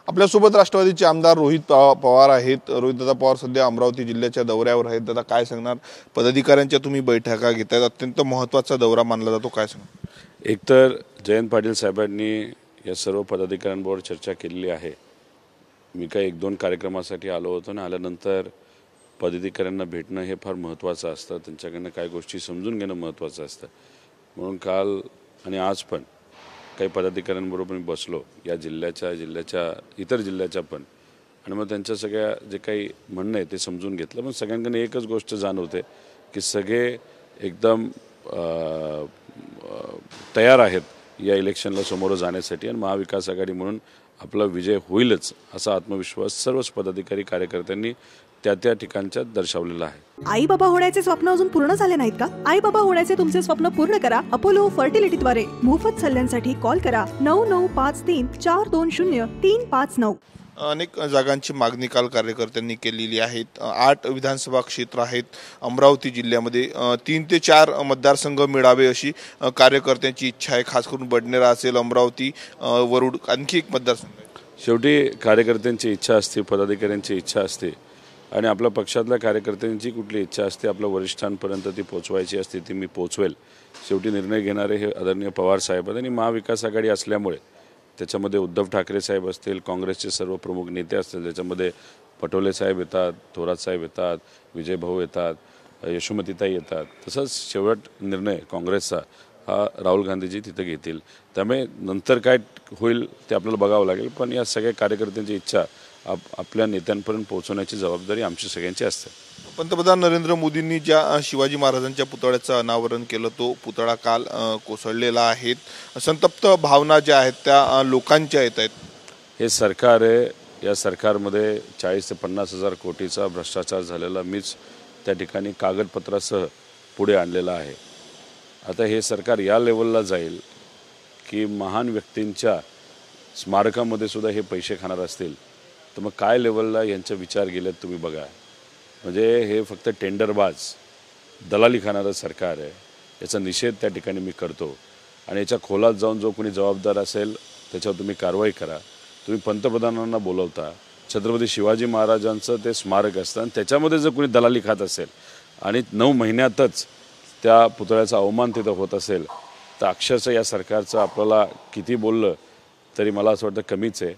आपल्यासोबत राष्ट्रवादीचे आमदार रोहित पवार आहेत। रोहितदादा पवार सध्या अमरावती जिल्ह्याच्या दौऱ्यावर आहेत। दादा काय सांगणार, पदाधिकाऱ्यांच्या तुम्ही बैठका घेतायत, अत्यंत महत्त्वाचा दौरा मानला जातो, काय सांगणार? एकतर जयंत पाटील साहेबांनी या सर्व पदाधिकाऱ्यांबरोबर चर्चा केलेली आहे। मी काही 1-2 कार्यक्रमासाठी आलो होतो आणि आल्यानंतर पदाधिकाऱ्यांना भेटणं हे फार महत्त्वाचं असतं, त्यांच्याकडनं काही गोष्टी समजून घेणं महत्त्वाचं असतं। म्हणून काल आणि आज पण काही पदाधिकाऱ्यांबरोबर मी बसलो, या जिल्ह्याच्या इतर जिल्ह्याच्या पण, आणि मग त्यांच्या सगळ्या जे काही म्हणणं आहे ते समजून घेतलं। मग सगळ्यांकडून एकच गोष्ट जाणवते की सगळे एकदम तयार आहेत या इलेक्शनला सामोरं जाण्यासाठी, आणि महाविकास आघाडी म्हणून आपला विजय होईलच असा आत्मविश्वास सर्वच पदाधिकारी कार्यकर्त्यांनी त्या ठिकाणच्या दर्शवलेला आहे। आई बाबा होण्याचे स्वप्न अजून पूर्ण झाले नाहीत का? आई बाबा होण्याचे तुमचे स्वप्न पूर्ण करा अपोलो फर्टिलिटीद्वारे। मोफत सल्ल्यांसाठी कॉल करा 9953420359। अनेक जागांची मागणी काल कार्यकर्त्यांनी केलेली आहे। 8 विधानसभा क्षेत्र आहेत अमरावती जिल्ह्यामध्ये, 3 ते 4 मतदारसंघ मिळावे अशी कार्यकर्त्यांची इच्छा आहे। खास करून बडनेरा असेल, अमरावती, वरुड, आणखी एक मतदारसंघ आहे। शेवटी कार्यकर्त्यांची इच्छा असते, पदाधिकाऱ्यांची इच्छा असते, आणि आपल्या पक्षातल्या कार्यकर्त्यांची कुठली इच्छा असते आपल्या वरिष्ठांपर्यंत ती पोचवायची असते, ती मी पोचवेल। शेवटी निर्णय घेणारे हे आदरणीय पवार साहेब आहेत, आणि महाविकास आघाडी असल्यामुळे त्याच्यामध्ये उद्धव ठाकरे साहेब असतील, काँग्रेसचे सर्व प्रमुख नेते असतील, त्याच्यामध्ये पटोले साहेब येतात, थोरात साहेब येतात, विजय भाऊ येतात, यशोमतीताई येतात, तसंच शेवट निर्णय काँग्रेसचा हा राहुल गांधीजी तिथे घेतील। त्यामुळे नंतर काय होईल ते आपल्याला बघावं लागेल, पण या सगळ्या कार्यकर्त्यांची इच्छा आपल्या नेत्यांपर्यंत पोहोचवण्याची जबाबदारी आमची सगळ्यांची असते। पंतप्रधान नरेंद्र मोदींनी ज्या शिवाजी महाराजांच्या पुतळ्याचं अनावरण केलं, तो पुतळा काल कोसळलेला आहे। संतप्त भावना ज्या आहेत त्या लोकांच्या येत आहेत। हे सरकार आहे, या सरकारमध्ये 40 ते 50 हजार कोटीचा भ्रष्टाचार झालेला मीच त्या ठिकाणी कागदपत्रासह पुढे आणलेला आहे। आता हे सरकार या लेवलला जाईल की महान व्यक्तींच्या स्मारकामध्ये सुद्धा हे पैसे खाणार असतील, तर मग काय लेवलला यांचे विचार गेलेत तुम्ही बघा। म्हणजे हे फक्त टेंडरबाज दलाली खाणारं सरकार आहे, याचा निषेध त्या ठिकाणी मी करतो, आणि याच्या खोलात जाऊन जो कोणी जबाबदार असेल त्याच्यावर तुम्ही कारवाई करा। तुम्ही पंतप्रधानांना बोलवता, छत्रपती शिवाजी महाराजांचं ते स्मारक असतं, आणि त्याच्यामध्ये जर कोणी दलाली खात असेल आणि 9 महिन्यातच त्या पुतळ्याचा अवमान तिथं होत असेल, तर अक्षरशः या सरकारचं आपल्याला किती बोललं तरी मला असं वाटतं कमीच आहे।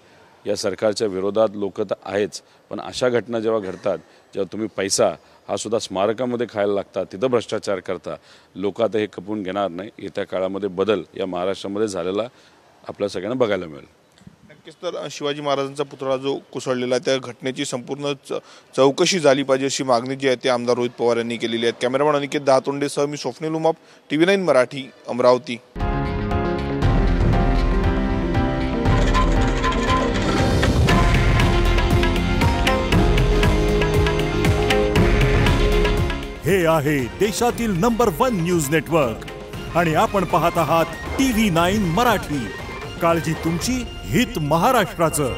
या सरकारच्या विरोधात लोक तर आहेच, पण अशा घटना जेव्हा घडतात, जेव्हा तुम्ही पैसा हा सुद्धा स्मारकामध्ये खायला लागता, तिथं भ्रष्टाचार करता, लोक आता हे खपवून घेणार नाही। येत्या काळामध्ये बदल या महाराष्ट्रामध्ये झालेला आपल्या सगळ्यांना बघायला मिळेल। नक्कीच, तर शिवाजी महाराजांचा पुतळा जो कोसळलेला त्या घटनेची संपूर्ण चौकशी झाली पाहिजे अशी मागणी जी आहे ती आमदार रोहित पवार यांनी केलेली आहे। कॅमेरामॅन अनिकेत दहातोंडेसह मी स्वप्नील उमाप, TV9 मराठी, अमरावती। हे आहे देशातील नंबर 1 न्यूज नेटवर्क, आणि आपण पाहत आहात TV9 मराठी। काळजी तुमची, हित महाराष्ट्राचं।